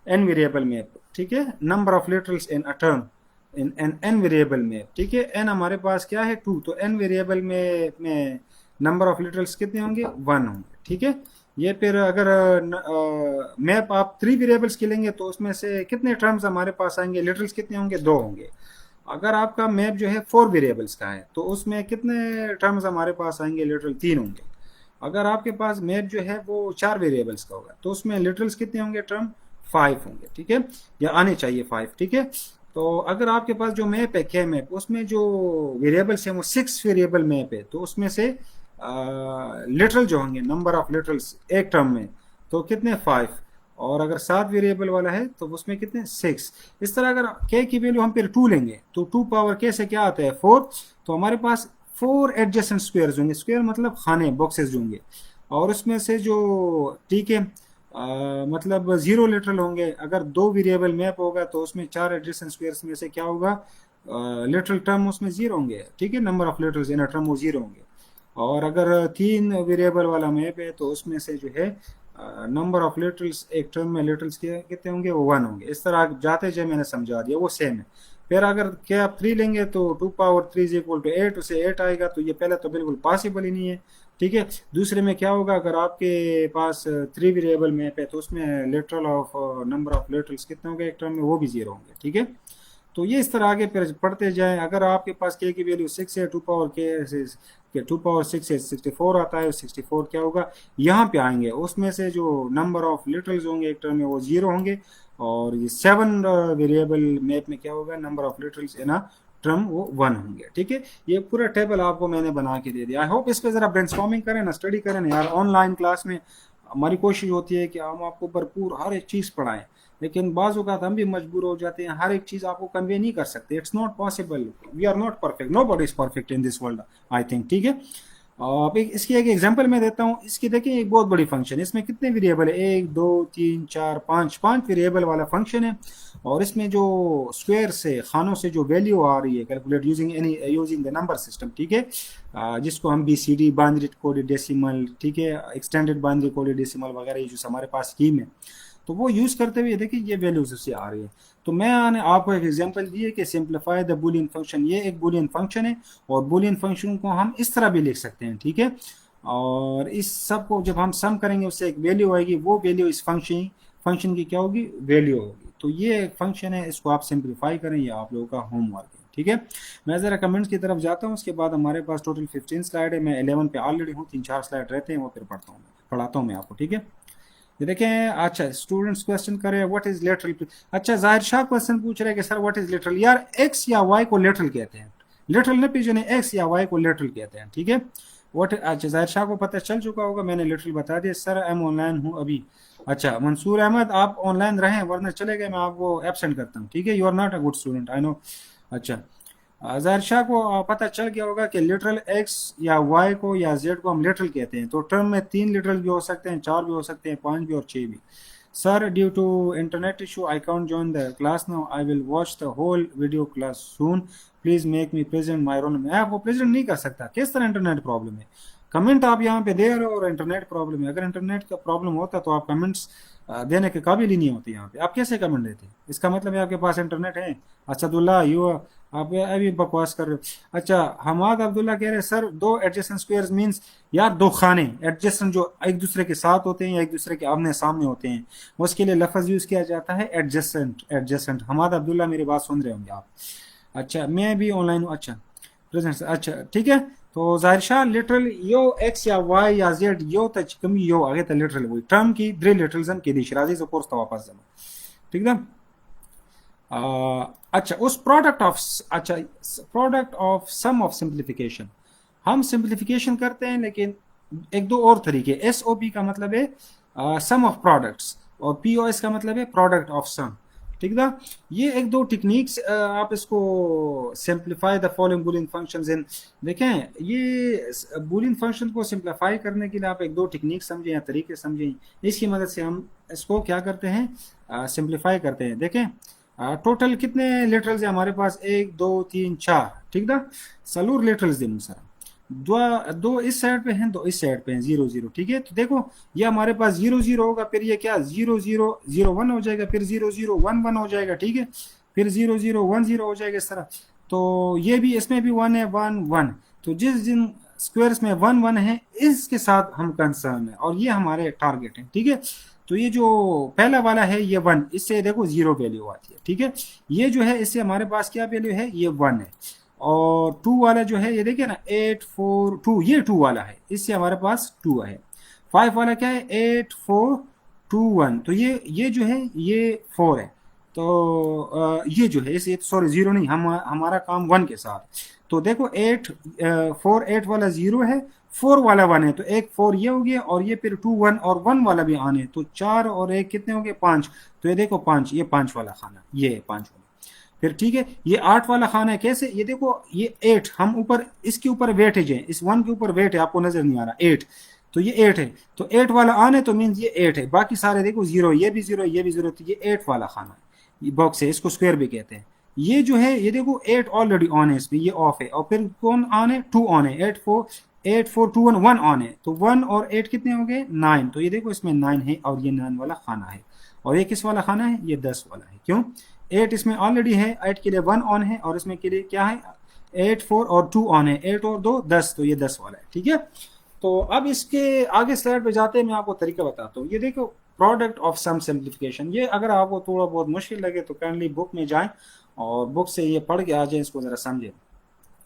Speaker 1: n वेरिएबल मैप। ठीक है, number of literals in a term in an n variable map. ठीक है, n हमारे पास क्या है? 2, तो n वेरिएबल में नंबर ऑफ लिटरल्स कितने होंगे? 1 होंगे। ठीक है, ये फिर अगर मैप आप 3 वेरिएबल्स के लेंगे तो उसमें से कितने टर्म्स हमारे पास आएंगे? लिटरल्स कितने होंगे? 2 होंगे। अगर आपका मैप जो है 4 वेरिएबल्स का है तो उसमें कितने टर्म्स हमारे पास आएंगे? लिटरल 3 होंगे। अगर आपके पास मैप जो है वो 4 वेरिएबल्स का होगा तो उसमें लिटरल्स कितने होंगे? टर्म 5 होंगे, ठीक है, या आने चाहिए 5, ठीक है। तो अगर आपके पास जो मैप है के मैप, उसमें जो वेरिएबल्स हैं वो 6 वेरिएबल मैप है, तो उसमें से लिटरल जो होंगे, नंबर ऑफ लिटरल्स एक टर्म में, तो कितने? 5। और अगर 7 वेरिएबल वाला है तो उसमें कितने? 6। इस तरह अगर के की वैल्यू हम फिर 2 लेंगे तो 2 पावर के से क्या आता है? 4। तो हमारे पास 4 एडजेसेंट स्क्वायर्स होंगे, स्क्वायर मतलब खाने, बॉक्सेस होंगे, और उसमें से जो, ठीक है, मतलब 0 लिटरल होंगे। अगर 2 वेरिएबल मैप होगा तो उसमें 4 एडजेसेंट स्क्वायर्स में से क्या होगा? लिटरल टर्म उसमें 0 होंगे, ठीक है, number of literals in a term वो 0 होंगे। और अगर 3 वेरिएबल वाला मैप है तो उसमें से जो है नंबर ऑफ लिटरल्स एक टर्म में लिटरल्स के कितने होंगे? वो 1 होंगे। इस तरह जाते जो मैंने समझा दिया वो सेम है। फिर अगर के आप 3 लेंगे तो 2 पावर 3 इज इक्वल टू 8, उसे 8 आएगा, तो ये पहले तो बिल्कुल पॉसिबल ही नहीं है, ठीक है। दूसरे में क्या होगा? अगर आपके पास 3 वेरिएबल मैप है तो उसमें literal of number of literals कितने होंगे एक टर्म में? वो भी 0 होंगे, ठीक है। तो ये इस तरह आगे फिर पढ़ते जाएं। अगर आपके पास के की वैल्यू 6 है, 2 पावर के 2 पावर 6 है, 64 आता है। 64 क्या होगा? यहाँ पे आएंगे, उसमें से जो नंबर ऑफ लिटरल्स होंगे एक टर्म में वो 0 होंगे, और ये 7 वेरिएबल मैप में क्या होगा? Number of literals in a term वो 1 होंगे, ठीक है। ये पूरा टेबल आपको मैंने बना के दे दिया। आई होप इस पे जरा ब्रेनस्टॉर्मिंग करें ना, स्टडी करें ना यार। ऑनलाइन क्लास में हमारी कोशिश होती है कि हम आपको भरपूर हर एक चीज़ पढ़ाएं, लेकिन बाज़ औक़ात हम भी मजबूर हो जाते हैं, हर एक चीज़ आपको कन्वे नहीं कर सकते। It's not possible, we are not perfect, nobody is perfect in this world, I think, ठीक है। अब इसकी एक एग्जांपल मैं देता हूँ। इसकी देखिए एक बहुत बड़ी फंक्शन, इसमें कितने वेरिएबल है? 1 2 3 4 5, 5 वेरिएबल वाला फंक्शन है। और इसमें जो स्क्वायर से, खानों से जो वैल्यू आ रही है, calculate using the number system, ठीक है, जिसको हम BCD, बाइनरी कोडेड डेसिमल, ठीक है, एक्सटेंडेड बाइनरी कोडेड डेसिमल वगैरह, ये जो हमारे पास स्कीम है, तो वो यूज़ करते हुए देखिए ये वैल्यूज उससे आ रही है। तो मैंने आपको एक एग्जांपल दी है कि सिंप्लीफाई द बुलियन फंक्शन, ये एक बुलियन फंक्शन है, और बुलियन फंक्शन को हम इस तरह भी लिख सकते हैं, ठीक है। और इस सब को जब हम सम करेंगे उससे एक वैल्यू आएगी, वो वैल्यू इस फंक्शन की क्या होगी? वैल्यू होगी। तो ये एक फंक्शन है, इसको आप सिंप्लीफाई करें, ये आप लोगों का होमवर्क है, ठीक है। मैं ज़रा कमेंट्स की तरफ जाता हूँ, उसके बाद हमारे पास टोटल 15 स्लाइड है। मैं 11 पे ऑलरेडी हूँ, 3-4 स्लाइड रहते हैं, वो फिर पढ़ाता हूँ मैं आपको, ठीक है। ये देखें, अच्छा स्टूडेंट्स क्वेश्चन करें व्हाट इज लेटरल। अच्छा जाहिर शाह क्वेश्चन पूछ रहे हैं कि सर व्हाट इज लेटरल। यार एक्स या वाई को लेटरल कहते हैं, लेटरल ने पीछे नहीं, एक्स या वाई को लेटरल कहते हैं, ठीक है। व्हाट, अच्छा जाहिर शाह को पता चल चुका होगा, मैंने लेटरल बता दिया। सर आई एम ऑनलाइन हूँ अभी। अच्छा मंसूर अहमद आप ऑनलाइन रहें, वरना चले गए, मैं आपको एबसेंट करता हूँ, ठीक है। You are not a good student, I know. अच्छा ज़ाहिर शाह को पता चल गया होगा कि लिटरल एक्स या वाई को या जेड को हम लिटरल कहते हैं। तो टर्म में 3 लिटरल भी हो सकते हैं, 4 भी हो सकते हैं, 5 भी और 6 भी। Sir due to internet issue I can't join the class now, I will watch the whole video class soon, please make me present my roll. मैं आपको प्रेजेंट नहीं कर सकता, किस तरह इंटरनेट प्रॉब्लम है? कमेंट आप यहाँ पे दे रहे हो और इंटरनेट प्रॉब्लम है। अगर इंटरनेट का प्रॉब्लम होता तो आप कमेंट्स देने के काबिल ही नहीं होते। यहाँ पे आप कैसे कमेंट देते? इसका मतलब है आपके पास इंटरनेट है। असदुल्ला यू, आप अभी बकवास कर रहे हो। अच्छा हमाद अब्दुल्ला कह रहे हैं सर 2 एडजेसेंट स्क्वायर्स मींस, यार 2 खाने एडजेसेंट जो एक दूसरे के साथ होते हैं या एक दूसरे के आमने सामने होते हैं, उसके लिए लफ्ज यूज किया जाता है एडजेसेंट। एडजेसेंट, हमाद अब्दुल्ला मेरी बात सुन रहे होंगे आप। अच्छा मैं भी ऑनलाइन हूँ। अच्छा प्रेजेंट, अच्छा ठीक है। तो जाहिर शाह लिटरल यो एक्स या वाई या जेड यो तच कमी यो आगे तक लिटरल वही टर्म की द्रे लिटरलिज्म के दी शराजी से कोर्स तो वापस जमा, ठीक है। अच्छा उस प्रोडक्ट ऑफ, अच्छा product of sum of simplification, हम सिंप्लीफिकेशन करते हैं लेकिन एक दो और तरीके। SOP का मतलब है सम ऑफ प्रोडक्ट्स, और POS का मतलब है प्रोडक्ट ऑफ सम, ठीक ना। ये एक दो टेक्निक्स आप इसको simplify the following Boolean functions in, देखें ये बूलियन फंक्शन को सिंप्लीफाई करने के लिए आप एक दो टेक्निक समझें या तरीके समझें, इसकी मदद से हम इसको क्या करते हैं? सिंप्लीफाई करते हैं। देखें टोटल कितने लिटरल्स है हमारे पास? 1 2 3 4, ठीक ना। सलूर लिटरल्स दिन सर, दो इस साइड पे हैं, दो इस साइड पे हैं, 0 0, ठीक है। तो देखो ये हमारे पास 0 0 होगा, फिर ये क्या 0 0 0 1 हो जाएगा, फिर 0 0 1 1 हो जाएगा, ठीक है, फिर 0 0 1 0 हो जाएगा इस तरह। तो ये भी, इसमें भी 1 है, 1 1। तो जिन स्क्वायर्स में 1 1 है इसके साथ हम कंसर्न है, और ये हमारे टारगेट है, ठीक है। तो ये जो पहला वाला है ये 1, इससे देखो 0 वैल्यू आती है, ठीक है। ये जो है इससे हमारे पास क्या वैल्यू है, ये 1 है। और 2 वाला जो है ये देखिए ना 8 4 2, ये 2 वाला है, इससे हमारे पास 2 है। 5 वाला क्या है, 8 4 2 1, तो ये जो है ये 4 है। तो ये जो है इसे सॉरी 0 नहीं, हम हमारा काम 1 के साथ। तो देखो 8 4 8 वाला 0 है, 4 वाला 1 है, तो एक 4 ये हो गया, और ये फिर 2 1 और 1 वाला भी आने, तो 4 और 1 कितने हो गए, 5। तो ये देखो 5, ये 5 वाला खाना, ये 5 वाला। फिर ठीक है, ये 8 वाला खाना है, कैसे, ये देखो ये 8 हम ऊपर इसके ऊपर वेटेज है, इस 1 के ऊपर वेट है, आपको नजर नहीं आ रहा 8, तो ये 8 है, तो 8 वाला आने तो मीन्स ये 8 है, बाकी सारे देखो 0, ये भी 0 ये भी 0, तो ये 8 वाला खाना है, ये बॉक्स है, इसको स्क्वायर भी कहते हैं। ये जो है ये देखो 8 ऑलरेडी ऑन है इसमें, ये ऑफ है, और फिर कौन ऑन है, 2 ऑन है, 8 4 2 1 1 ऑन है, तो 1 और 8 कितने हो गए, 9, तो ये देखो इसमें 9 है, और ये 9 वाला खाना है। और ये किस वाला खाना है, ये 10 वाला है, क्यों, 8 इसमें ऑलरेडी है, 8 के लिए 1 ऑन है, और इसमें के लिए क्या है, 8 4 और 2 ऑन है, 8 और 2 10, तो ये 10 वाला है, ठीक है। तो अब इसके आगे स्लाइड पे जाते हैं, मैं आपको तरीका बताता हूँ। ये देखो प्रोडक्ट ऑफ सम सिंप्लीफिकेशन, ये अगर आपको थोड़ा बहुत मुश्किल लगे तो काइंडली बुक में जाएं और बुक से ये पढ़ के आ जाए, इसको जरा समझें।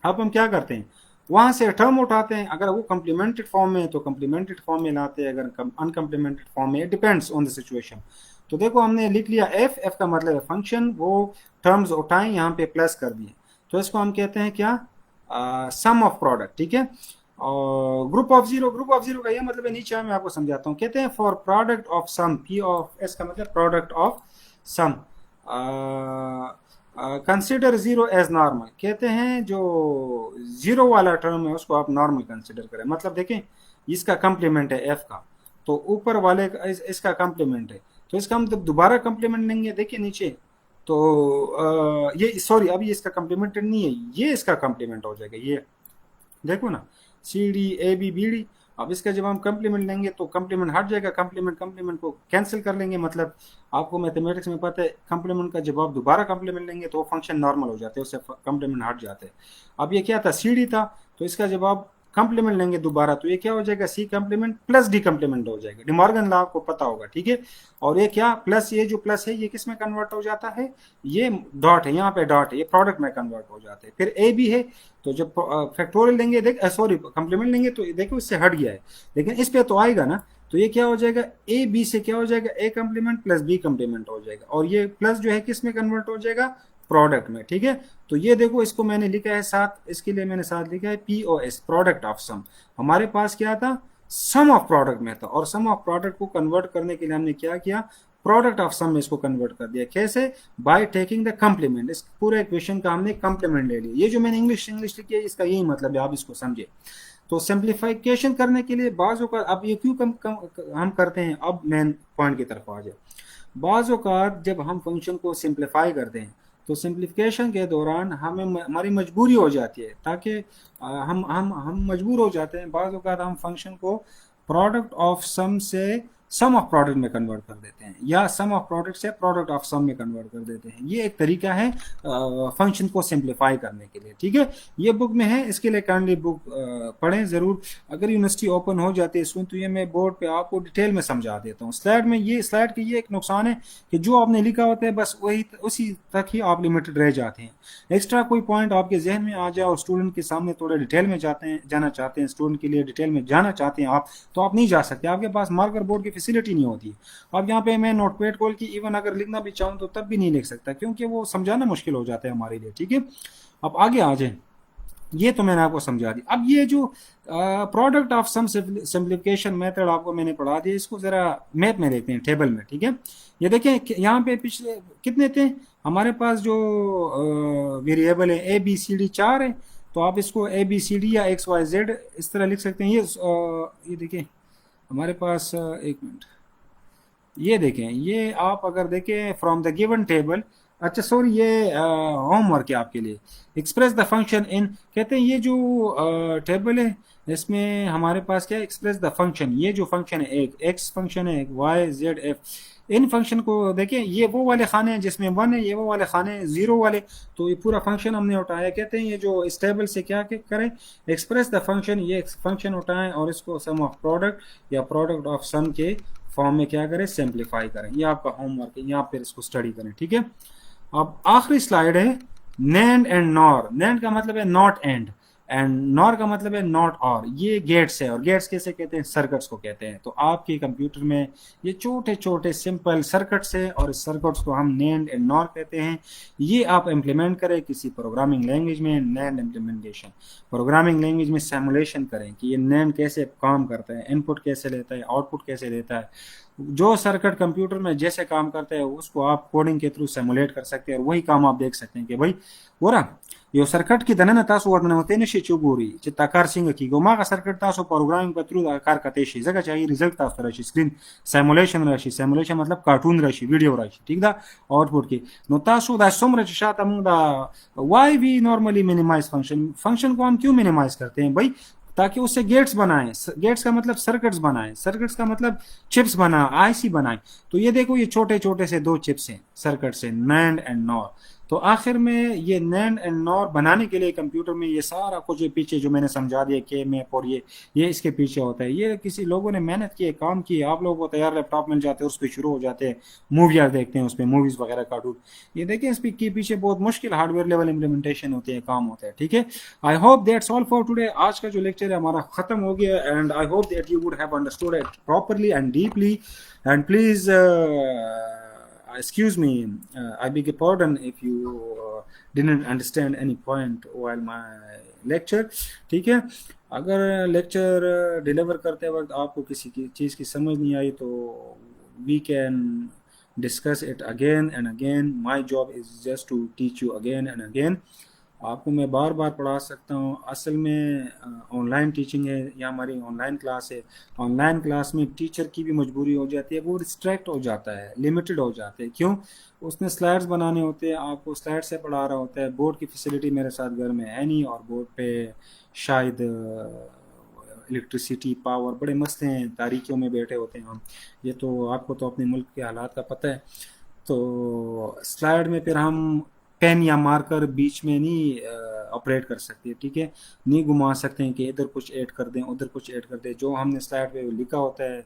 Speaker 1: अब हम क्या करते हैं, वहां से टर्म उठाते हैं, अगर वो कम्प्लीमेंटेड फॉर्म में तो कम्प्लीमेंटेड फॉर्म में लाते हैं, अगर अनकम्प्लीमेंटेड फॉर्म में, डिपेंड्स ऑन द सिचुएशन। तो देखो हमने लिख लिया एफ, एफ का मतलब है फंक्शन, वो टर्म्स उठाएं, यहाँ पे प्लस कर दिए, तो इसको हम कहते हैं क्या, सम ऑफ प्रोडक्ट, ठीक है। और group of zero, group of zero का ये मतलब है, नीचे मैं आपको समझाता हूँ, कहते हैं for product of sum, P of S का मतलब product of sum, consider zero as normal, कहते हैं जो जीरो वाला टर्म है उसको आप नॉर्मल कंसिडर करें। मतलब देखें इसका कम्प्लीमेंट है एफ का, तो ऊपर वाले का इसका कम्प्लीमेंट है, तो इसका हम दोबारा कम्प्लीमेंट लेंगे, देखिए नीचे, तो ये सॉरी अभी इसका कम्प्लीमेंटेड नहीं है, ये इसका कम्प्लीमेंट हो जाएगा, ये देखो ना C D A B B D. अब इसका जब हम कम्प्लीमेंट लेंगे तो कम्प्लीमेंट हट जाएगा, कम्प्लीमेंट कम्प्लीमेंट को कैंसिल कर लेंगे, मतलब आपको मैथमेटिक्स में पता है कम्प्लीमेंट का जब आप दोबारा कम्प्लीमेंट लेंगे तो वो फंक्शन नॉर्मल हो जाते हैं, उससे कम्प्लीमेंट हट जाते हैं। अब ये क्या था, सी डी था, तो इसका जब आप कम्प्लीमेंट लेंगे दोबारा तो ये क्या हो जाएगा, सी कम्प्लीमेंट प्लस डी कम्प्लीमेंट हो जाएगा, डिमॉर्गन लॉ आपको पता होगा, ठीक है। और ये क्या प्लस, ये जो प्लस है ये किस में कन्वर्ट हो जाता है, ये डॉट है, यहाँ पे डॉट है, ये प्रोडक्ट में कन्वर्ट हो जाते हैं। फिर ए बी है, तो जब फैक्टोरियल लेंगे, देख सॉरी कम्प्लीमेंट लेंगे तो देखो इससे हट गया है, लेकिन इस पे तो आएगा ना, तो ये क्या हो जाएगा, ए बी से क्या हो जाएगा, A complement plus B complement हो जाएगा, और ये प्लस जो है किस में कन्वर्ट हो जाएगा, प्रोडक्ट में, ठीक है। तो ये देखो इसको मैंने लिखा है साथ, इसके लिए मैंने साथ लिखा है P O S, product of sum. हमारे पास क्या था, सम ऑफ प्रोडक्ट में था, और सम ऑफ प्रोडक्ट को कन्वर्ट करने के लिए हमने क्या किया, प्रोडक्ट ऑफ सम में इसको कन्वर्ट कर दिया, कैसे, बाय टेकिंग द कम्प्लीमेंट, इस पूरे इक्वेशन का हमने कम्प्लीमेंट ले लिया। ये जो मैंने इंग्लिश लिखी है इसका यही मतलब है, आप इसको समझे। तो सिंप्लीफिकेशन करने के लिए बाज़ का, अब ये क्यों हम करते हैं, अब मेन पॉइंट की तरफ आ जाए। बाज़ औक़ात जब हम फंक्शन को सिंप्लीफाई करते हैं तो सिंप्लीफिकेशन के दौरान हमें हमारी मजबूरी हो जाती है, ताकि हम मजबूर हो जाते हैं, बाज़ औक़ात हम फंक्शन को प्रोडक्ट ऑफ सम से सम ऑफ प्रोडक्ट में कन्वर्ट कर देते हैं, या सम ऑफ प्रोडक्ट से प्रोडक्ट ऑफ सम में कन्वर्ट कर देते हैं। ये एक तरीका है फंक्शन को सिंप्लीफाई करने के लिए, ठीक है। ये बुक में है, इसके लिए काइंडली बुक पढ़ें ज़रूर। अगर यूनिवर्सिटी ओपन हो जाती है सुन, तो ये मैं बोर्ड पे आपको डिटेल में समझा देता हूँ। स्लाइड में ये स्लाइड का ये एक नुकसान है कि जो आपने लिखा होता है बस वही उसी तक ही आप लिमिटेड रह जाते हैं। एक्स्ट्रा कोई पॉइंट आपके जहन में आ जाए और स्टूडेंट के सामने थोड़े डिटेल में जाना चाहते हैं, स्टूडेंट के लिए डिटेल में जाना चाहते हैं आप, तो आप नहीं जा सकते, आपके पास मार्कर बोर्ड की फैसिलिटी नहीं होती। अब यहाँ पे मैं नोटपैड खोल की इवन अगर लिखना भी चाहूँ तो तब भी नहीं लिख सकता, क्योंकि वो समझाना मुश्किल हो जाता है हमारे लिए, ठीक है। अब आगे आ जाए, ये तो मैंने आपको समझा दी। अब ये जो product of sum simplification method आपको मैंने पढ़ा दिया, इसको जरा मैथ में देखते हैं, टेबल में, ठीक है। ये देखें यहाँ पे पिछले कितने थे हमारे पास, जो वेरिएबल है ए बी सी डी 4 है, तो आप इसको ए बी सी डी या एक्स वाई जेड इस तरह लिख सकते हैं। ये देखें हमारे पास, एक मिनट, ये देखें, ये आप अगर देखें फ्रॉम द गिवन टेबल, अच्छा सॉरी ये होमवर्क है आपके लिए, एक्सप्रेस द फंक्शन इन, कहते हैं ये जो टेबल है इसमें हमारे पास क्या है, एक्सप्रेस द फंक्शन, ये जो फंक्शन है, एक एक्स फंक्शन है, एक वाई जेड एफ, इन फंक्शन को देखें, ये वो वाले खाने हैं जिसमें 1 है, ये वो वाले खाने हैं 0 वाले, तो ये पूरा फंक्शन हमने उठाया। कहते हैं ये जो इस टेबल से क्या करें, एक्सप्रेस द फंक्शन, ये फंक्शन उठाएं और इसको सम ऑफ प्रोडक्ट या प्रोडक्ट ऑफ सम के फॉर्म में क्या करें, सिंप्लीफाई करें। ये आपका होमवर्क है, यहाँ पर इसको स्टडी करें, ठीक है। अब आखिरी स्लाइड है नैंड एंड नॉर। नैंड का मतलब है नॉट एंड, एंड नॉर का मतलब है नॉट और। ये गेट्स है, और गेट्स कैसे कहते हैं, सर्किट्स को कहते हैं। तो आपके कंप्यूटर में ये छोटे छोटे सिंपल सर्किट्स है, और इस सर्किट्स को हम नैंड एंड नॉर कहते हैं। ये आप इम्प्लीमेंट करें किसी प्रोग्रामिंग लैंग्वेज में, नैंड इम्प्लीमेंटेशन प्रोग्रामिंग लैंग्वेज में सिमुलेशन करें कि ये नैंड कैसे काम करता है, इनपुट कैसे लेता है, आउटपुट कैसे लेता है। जो सर्किट कंप्यूटर में जैसे काम करता है उसको आप कोडिंग के थ्रू सिमुलेट कर सकते हैं, और वही काम आप देख सकते हैं कि भाई बोरा यो सर्किट की दनन तासो वर्णन होते ने चुगोरी चित्ताकार सिंह की गोमा का सर्किट तासो प्रोग्रामिंग पर थ्रू आकार कतेशी जगह चाहिए रिजल्ट तासो रशी स्क्रीन सिमुलेशन रशी, सिमुलेशन मतलब कार्टून रशी, वीडियो रशी, ठीक दा आउटपुट की नो तासो दा सोम रशी शात among the why we normally minimize function. Function को हम क्यों मिनिमाइज करते हैं भाई, ताकि उससे गेट्स बनाएं। गेट्स का मतलब सर्किट्स बनाएं, सर्किट्स का मतलब चिप्स बना, आईसी बनाएं। तो ये देखो ये छोटे छोटे से दो चिप्स हैं सर्किट से, नैंड एंड नॉर। तो आखिर में ये नैंड एंड नॉर बनाने के लिए कंप्यूटर में ये सारा कुछ पीछे जो मैंने समझा दिया के मैप और ये इसके पीछे होता है। ये किसी लोगों ने मेहनत की है, काम की है। आप लोगों को तैयार लैपटॉप मिल जाते हैं, उस पर शुरू हो जाते हैं, मूवियाँ देखते हैं उस पर, मूवीज वगैरह कार्टून। ये देखें इस के पीछे बहुत मुश्किल हार्डवेयर लेवल इम्प्लीमेंटेशन होती है, काम होता है, ठीक है। I hope that's all for today. आज का जो लेक्चर है हमारा खत्म हो गया, and I hope that you would have understood it properly and deeply. And please excuse me, I beg your pardon if you didn't understand any point while my lecture, ठीक है। अगर लेक्चर डिलीवर करते वक्त आपको किसी की चीज़ की समझ नहीं आई तो we can discuss it again and again. My job is just to teach you again and again. आपको मैं बार बार पढ़ा सकता हूँ। असल में ऑनलाइन टीचिंग है या हमारी ऑनलाइन क्लास है। ऑनलाइन क्लास में टीचर की भी मजबूरी हो जाती है, वो रिस्ट्रैक्ट हो जाता है, लिमिटेड हो जाते हैं। क्यों? उसने स्लाइड्स बनाने होते हैं, आपको स्लाइड से पढ़ा रहा होता है। बोर्ड की फैसिलिटी मेरे साथ घर में है नहीं, और बोर्ड पे शायद इलेक्ट्रिसिटी पावर बड़े मसले हैं, तारीखियों में बैठे होते हैं हम। ये तो आपको तो अपने मुल्क के हालात का पता है। तो स्लाइड में फिर हम पेन या मार्कर बीच में नहीं ऑपरेट कर सकते, ठीक है। नहीं घुमा सकते हैं कि इधर कुछ ऐड कर दें उधर कुछ ऐड कर दें। जो हमने स्लाइड पे लिखा होता है,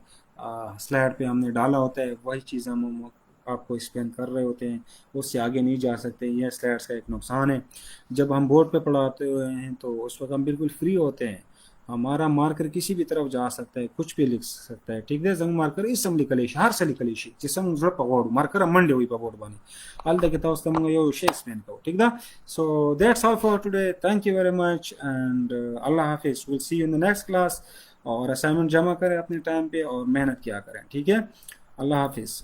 Speaker 1: स्लाइड पे हमने डाला होता है, वही चीज़ हम आपको एक्सप्लेन कर रहे होते हैं, उससे आगे नहीं जा सकते। यह स्लाइड्स का एक नुकसान है। जब हम बोर्ड पे पढ़ाते हुए हैं तो उस वक्त हम बिल्कुल फ्री होते हैं, हमारा मार्कर किसी भी तरफ जा सकता है, कुछ भी लिख सकता है, ठीक है। जंग मार्कर इसम लिखलेश हर से लिखलेश जिसम जरा पगोड मार्कर मंडे हुई पगोड बने अल दे के ताउस तमंग यो शेक्सपियर को, ठीक दा। So that's all for today. Thank you very much and Allah Hafiz. Will see you in the next class. और असाइनमेंट जमा करें अपने टाइम पे और मेहनत किया करें, ठीक है। अल्लाह हाफिज।